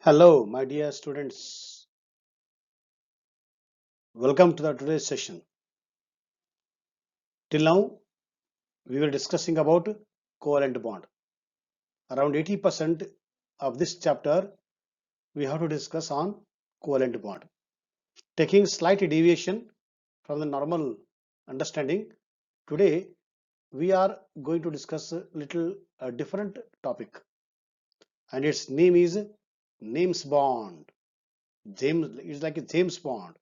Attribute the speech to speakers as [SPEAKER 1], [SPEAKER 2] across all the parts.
[SPEAKER 1] Hello, my dear students. Welcome to the today's session. Till now, we were discussing about covalent bond. Around 80% of this chapter, we have to discuss on covalent bond. Taking slight deviation from the normal understanding, today we are going to discuss a little different topic, and its name is James Bond. James is like a James Bond.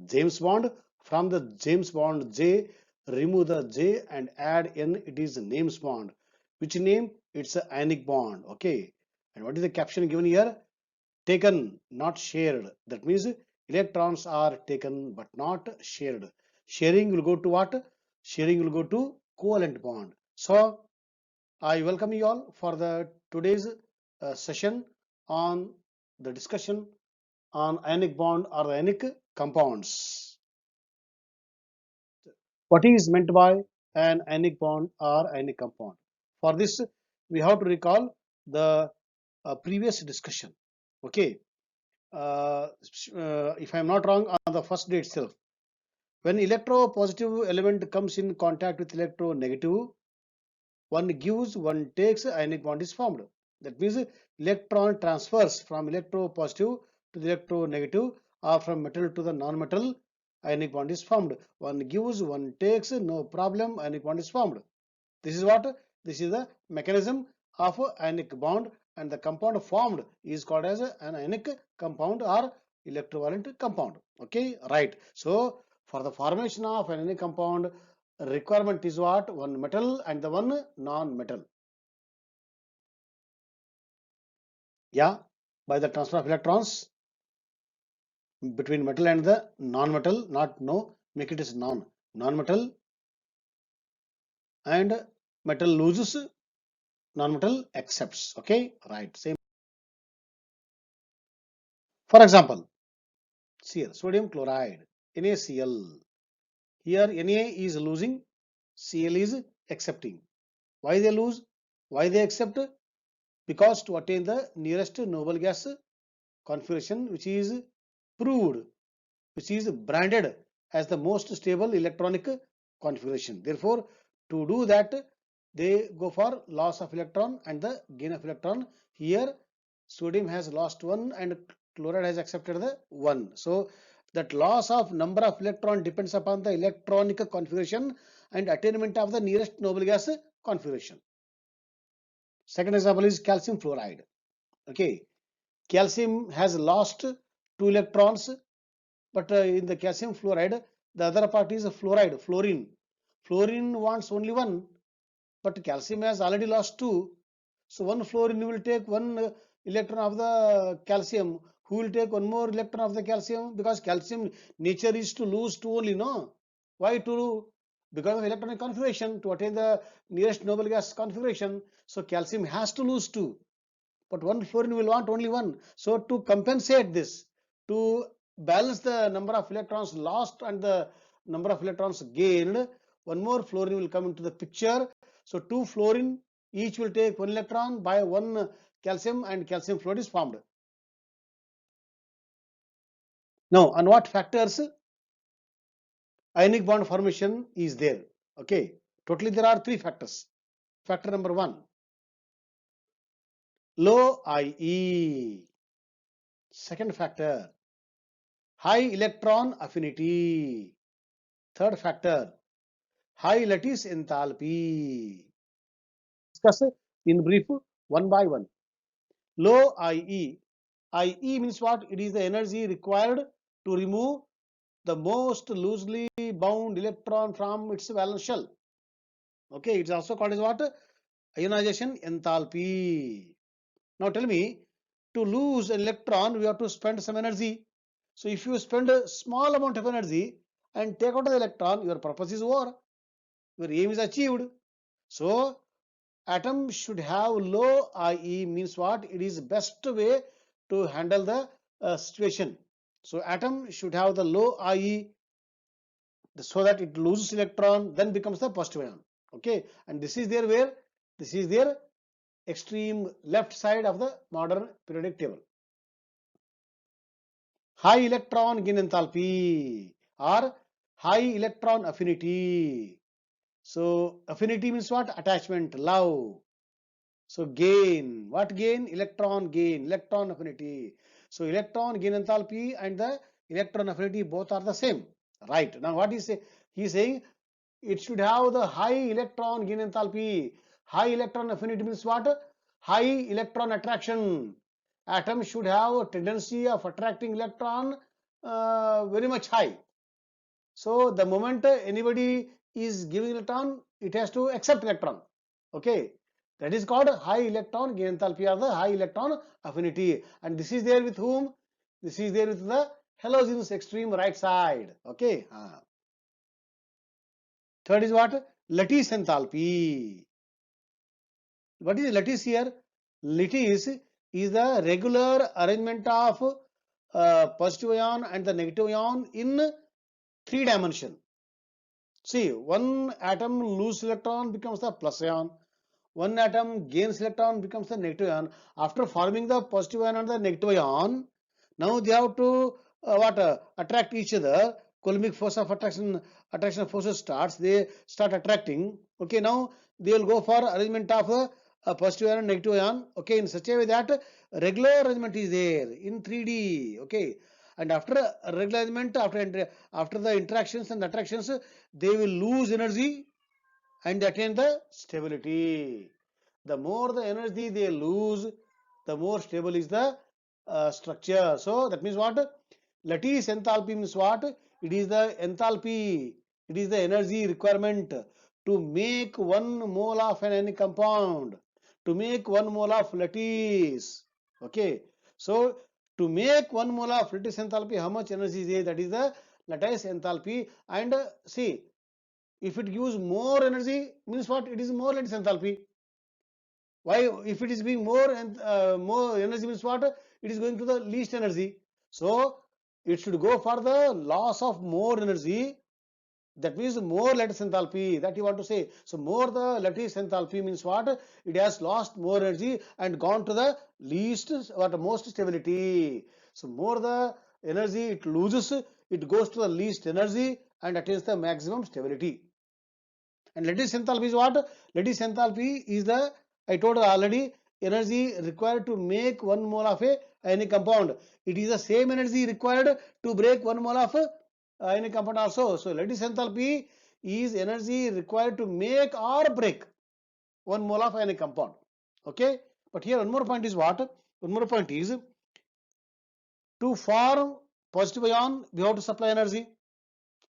[SPEAKER 1] James Bond, from the James Bond J, remove the J and add N, it is James Bond. Which name? It's a ionic bond. Okay. And what is the caption given here? Taken, not shared. That means electrons are taken but not shared. Sharing will go to what? Sharing will go to covalent bond. So I welcome you all for the today's session on the discussion on ionic bond or the ionic compounds. What is meant by an ionic bond or ionic compound? For this, we have to recall the previous discussion. Okay, if I am not wrong, on the first day itself, when electropositive element comes in contact with electronegative, one gives, one takes, ionic bond is formed. That means electron transfers from electropositive to the electronegative or from metal to the non-metal, ionic bond is formed. One gives, one takes, no problem, ionic bond is formed. This is what? This is the mechanism of ionic bond, and the compound formed is called as an ionic compound or electrovalent compound. Okay, right. So for the formation of an ionic compound, requirement is what? One metal and the one non-metal. Yeah, by the transfer of electrons between metal and the non-metal, not no, make it as non-metal, and metal loses, non-metal accepts. Okay, right. Same. For example, see here, sodium chloride, NaCl. Here Na is losing, Cl is accepting. Why they lose? Why they accept? Because to attain the nearest noble gas configuration, which is proved, which is branded as the most stable electronic configuration. Therefore, to do that, they go for loss of electron and the gain of electron. Here, sodium has lost one and chloride has accepted the one. So, that loss of number of electron depends upon the electronic configuration and attainment of the nearest noble gas configuration. Second example is calcium fluoride. Okay, calcium has lost two electrons, but in the calcium fluoride, the other part is fluoride, fluorine. Fluorine wants only one, but calcium has already lost two. So one fluorine will take one electron of the calcium. Who will take one more electron of the calcium? Because calcium nature is to lose two only, no? Why two? Because of electronic configuration to attain the nearest noble gas configuration. So calcium has to lose two, but one fluorine will want only one. So to compensate this, to balance the number of electrons lost and the number of electrons gained, one more fluorine will come into the picture. So two fluorine each will take one electron by one calcium, and calcium fluoride is formed. Now, on what factors ionic bond formation is there? Okay, totally there are three factors. Factor number one, low IE. Second factor, high electron affinity. Third factor, high lattice enthalpy. Discuss in brief one by one. Low IE. IE means what? It is the energy required to remove the most loosely bound electron from its valence shell. Okay, it's also called as what? Ionization enthalpy. Now tell me, to lose an electron, we have to spend some energy. So if you spend a small amount of energy and take out the electron, your purpose is over. Your aim is achieved. So atom should have low IE means what? It is best way to handle the situation. So atom should have the low IE so that it loses electron, then becomes the positive ion. Okay, and this is there where? This is their extreme left side of the modern periodic table. high electron gain enthalpy or high electron affinity. So affinity means what? Attachment, love. So gain, what gain? Electron gain, electron affinity. So electron gain enthalpy and the electron affinity both are the same, right? Now what is he is saying? It should have the high electron gain enthalpy. High electron affinity means what? High electron attraction. Atom should have a tendency of attracting electron very much high. So the moment anybody is giving electron, it has to accept electron. Okay, that is called high electron gain enthalpy or the high electron affinity. And this is there with whom? This is there with the halogen's extreme right side. Okay. Third is what? Lattice enthalpy. What is lattice here? Lattice is the regular arrangement of positive ion and the negative ion in 3 dimension. See, one atom lose electron becomes the plus ion. One atom gains electron becomes the negative ion. After forming the positive ion and the negative ion, now they have to attract each other. Coulombic force of attraction forces starts. They start attracting. Okay, now they will go for arrangement of a positive ion and negative ion. Okay, in such a way that regular arrangement is there in 3D. Okay, and after regular arrangement, after the interactions and attractions, they will lose energy and attain the stability. The more the energy they lose, the more stable is the structure. So that means what? Lattice enthalpy means what? It is the enthalpy, it is the energy requirement to make 1 mole of an ionic compound, to make 1 mole of lattice. Okay, so to make 1 mole of lattice enthalpy, how much energy is there? That is the lattice enthalpy. And see, if it gives more energy, means what? It is more lattice enthalpy. Why? If it is being more and more energy means what? It is going to the least energy. So it should go for the loss of more energy. That means more lattice enthalpy, that you want to say. So more the lattice enthalpy means what? It has lost more energy and gone to the least or the most stability. So more the energy it loses, it goes to the least energy and attains the maximum stability. And lattice enthalpy is what? Lattice enthalpy is the, I told already, energy required to make 1 mole of a ionic compound. It is the same energy required to break 1 mole of ionic compound also. So lattice enthalpy is energy required to make or break 1 mole of ionic compound. Okay, but here one more point is what? One more point is, to form positive ion we have to supply energy.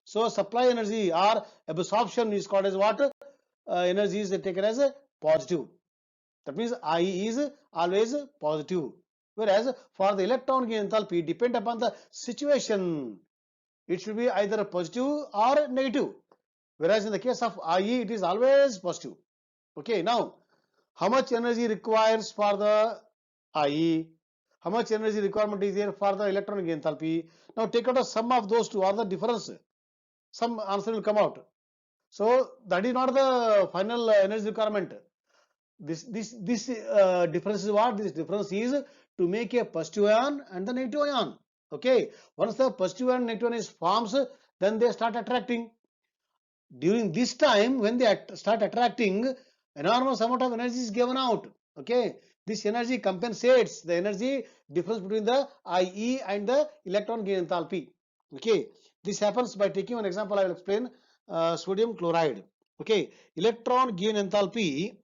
[SPEAKER 1] So supply energy or absorption is called as what? Energy is taken as a positive. That means I is always positive. Whereas for the electron gain enthalpy, depend upon the situation, it should be either positive or negative. Whereas in the case of IE, it is always positive. Okay, now how much energy requires for the IE? How much energy requirement is there for the electron gain enthalpy? Now take out a sum of those two or the difference. Some answer will come out. So that is not the final energy requirement. This difference is what? This difference is to make a positive ion and the negative ion. Okay, once the positive and negative ion is forms, then they start attracting. During this time, when they start attracting, enormous amount of energy is given out. Okay, this energy compensates the energy difference between the IE and the electron gain enthalpy. Okay, this happens by taking one example. I will explain. Sodium chloride. Okay, electron gain enthalpy,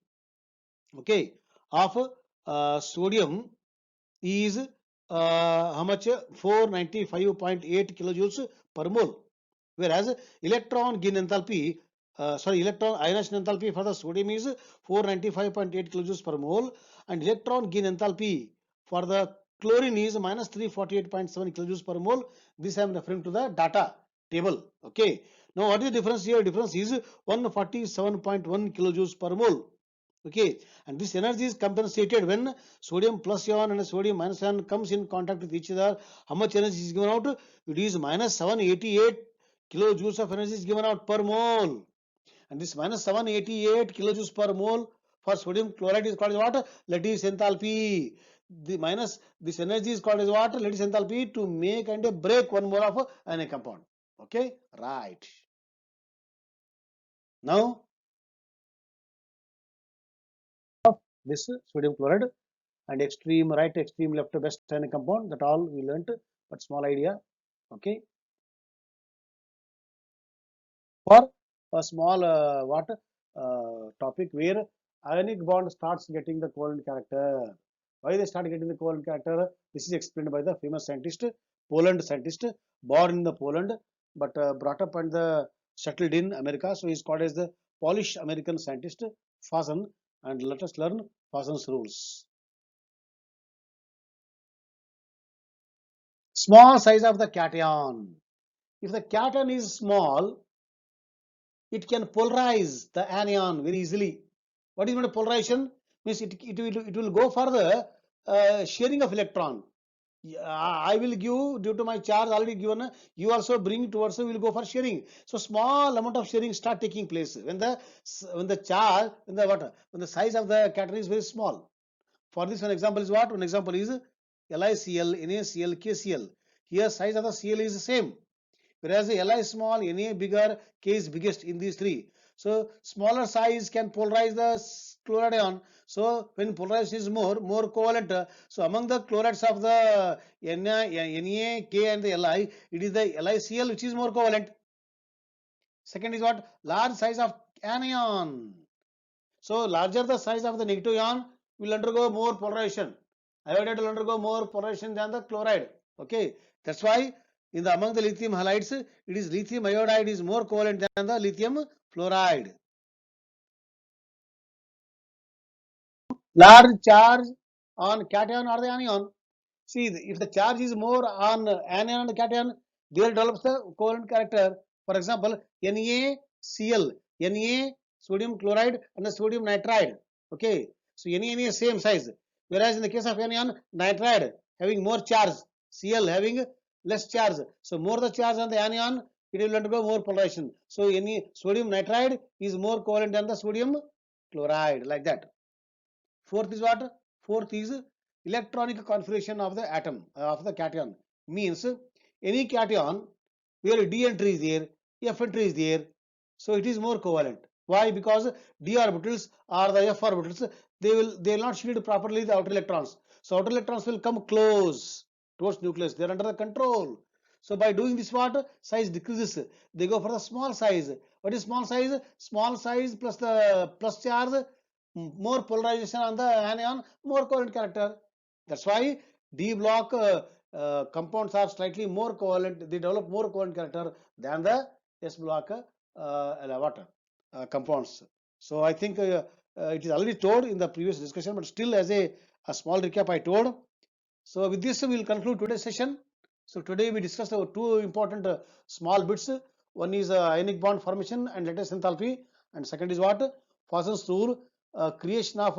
[SPEAKER 1] okay, of sodium is how much? 495.8 kilojoules per mole. Whereas electron gain enthalpy, electron ionization enthalpy for the sodium is 495.8 kilojoules per mole, and electron gain enthalpy for the chlorine is minus 348.7 kilojoules per mole. This I am referring to the data table. Okay. Now what is the difference here? Difference is 147.1 kilojoules per mole. Okay, and this energy is compensated when sodium plus ion and sodium minus ion comes in contact with each other. How much energy is given out? It is minus 788 kilojoules of energy is given out per mole. And this minus 788 kilojoules per mole For sodium chloride is called as what? Lattice enthalpy. The minus this energy is called as what? Lattice enthalpy to make and break one more of an compound. Okay, right. Now this sodium chloride and extreme right, extreme left, best ionic compound, that all we learnt, but small idea. Okay, for a small topic where ionic bond starts getting the covalent character. Why they start getting the covalent character? This is explained by the famous scientist, Poland scientist, born in the Poland, but brought up and settled in America. So he is called as the Polish American scientist, Fasan. And let us learn Fasan's rules. Small size of the cation. If the cation is small, it can polarize the anion very easily. What is meant polarization? Means it will go for the sharing of electron. I will give due to my charge already given. You also bring towards will go for sharing. So small amount of sharing start taking place when the charge when the size of the cation is very small. For this, one example is what? One example is LiCl, NaCl, KCl. Here size of the Cl is the same, whereas the Li is small, Na bigger, K is biggest in these three. So smaller size can polarize the chloride ion. So when polarization is more covalent. So among the chlorides of the Na, K and the Li, it is the LiCl which is more covalent. Second is what? Large size of anion. So larger the size of the negative ion will undergo more polarization. Iodide will undergo more polarization than the chloride. Okay, that's why in the among the lithium halides, it is lithium iodide is more covalent than the lithium fluoride. Large charge on cation or the anion. See, if the charge is more on anion and cation, there develops the covalent character. For example, NaCl, Na sodium chloride and the sodium nitride. Okay, so Na same size. Whereas in the case of anion, nitride having more charge, Cl having less charge. So more the charge on the anion, it will undergo more polarization. So sodium nitride is more covalent than the sodium chloride, like that. Fourth is what? Fourth is electronic configuration of the atom of the cation. Means any cation where D entry is there, F entry is there, so it is more covalent. Why? Because D orbitals or the F orbitals they will not shield properly the outer electrons. So outer electrons will come close towards nucleus. They are under the control. So by doing this, what size decreases? They go for the small size. What is small size? Small size plus the plus charge, more polarization on the anion, more covalent character. That's why D block compounds are slightly more covalent. They develop more covalent character than the S block compounds. So I think it is already told in the previous discussion, but still as a small recap I told. So with this we will conclude today's session. So today we discussed two important small bits. One is ionic bond formation and lattice enthalpy, and second is what? Fossil's rule, creation of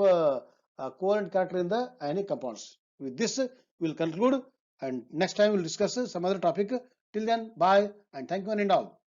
[SPEAKER 1] covalent character in the ionic compounds. With this we will conclude, and next time we will discuss some other topic. Till then, bye and thank you one and all.